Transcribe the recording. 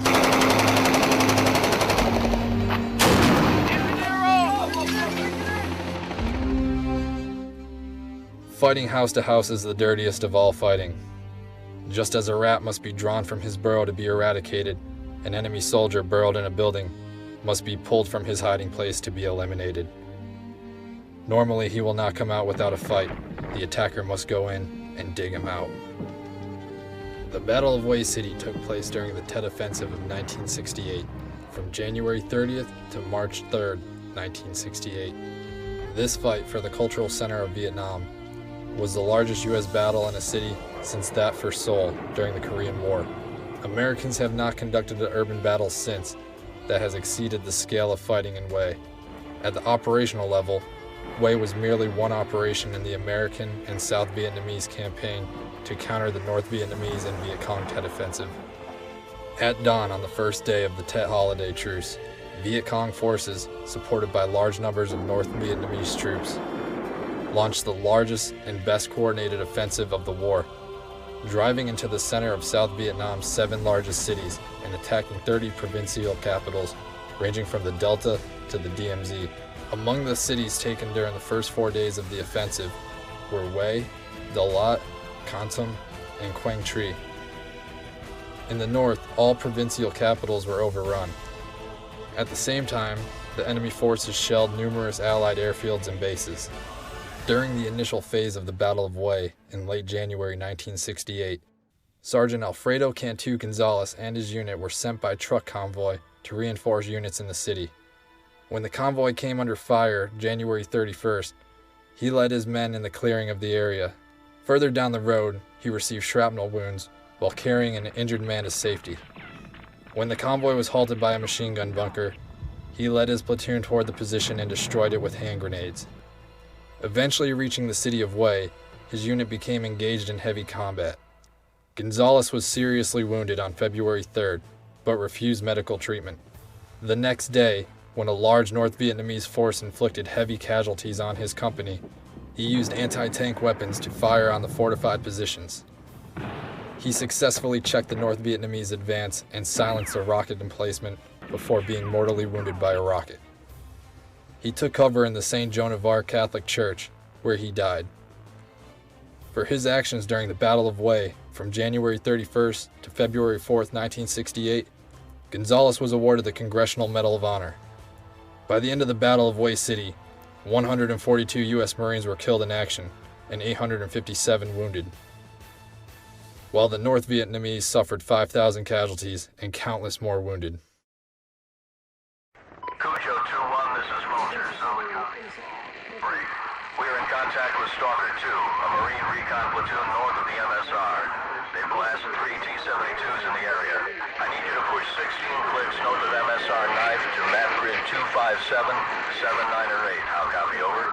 Contact! Fighting house to house is the dirtiest of all fighting. Just as a rat must be drawn from his burrow to be eradicated, an enemy soldier burrowed in a building must be pulled from his hiding place to be eliminated. Normally, he will not come out without a fight. The attacker must go in and dig him out. The Battle of Hue City took place during the Tet Offensive of 1968, from January 30th to March 3rd, 1968. This fight for the cultural center of Vietnam was the largest U.S. battle in a city since that for Seoul during the Korean War. Americans have not conducted an urban battle since that has exceeded the scale of fighting in Hue. At the operational level, Hue was merely one operation in the American and South Vietnamese campaign to counter the North Vietnamese and Viet Cong Tet Offensive. At dawn on the first day of the Tet holiday truce, Viet Cong forces, supported by large numbers of North Vietnamese troops, launched the largest and best coordinated offensive of the war, driving into the center of South Vietnam's 7 largest cities and attacking 30 provincial capitals ranging from the Delta to the DMZ. Among the cities taken during the first 4 days of the offensive were Hue, Dalat, Con Tum, and Quang Tri. In the north, all provincial capitals were overrun. At the same time, the enemy forces shelled numerous Allied airfields and bases. During the initial phase of the Battle of Hue in late January 1968, Sergeant Alfredo Cantu Gonzalez and his unit were sent by truck convoy to reinforce units in the city. When the convoy came under fire January 31st, he led his men in the clearing of the area. Further down the road, he received shrapnel wounds while carrying an injured man to safety. When the convoy was halted by a machine gun bunker, he led his platoon toward the position and destroyed it with hand grenades. Eventually reaching the city of Hue, his unit became engaged in heavy combat. Gonzalez was seriously wounded on February 3rd, but refused medical treatment. The next day, when a large North Vietnamese force inflicted heavy casualties on his company, he used anti-tank weapons to fire on the fortified positions. He successfully checked the North Vietnamese advance and silenced a rocket emplacement before being mortally wounded by a rocket. He took cover in the St. Joan of Arc Catholic Church, where he died. For his actions during the Battle of Hue, from January 31st to February 4th, 1968, Gonzalez was awarded the Congressional Medal of Honor. By the end of the Battle of Hue City, 142 U.S. Marines were killed in action and 857 wounded, while the North Vietnamese suffered 5,000 casualties and countless more wounded. Cujo 2-1, this is Vulture, solid copy. Brief. We are in contact with Stalker 2, a Marine recon platoon north of the MSR. They blasted 3 T-72s in the area. I need you to push 16 clicks north of MSR knife to map grid 257, 79 or 8. How copy, over?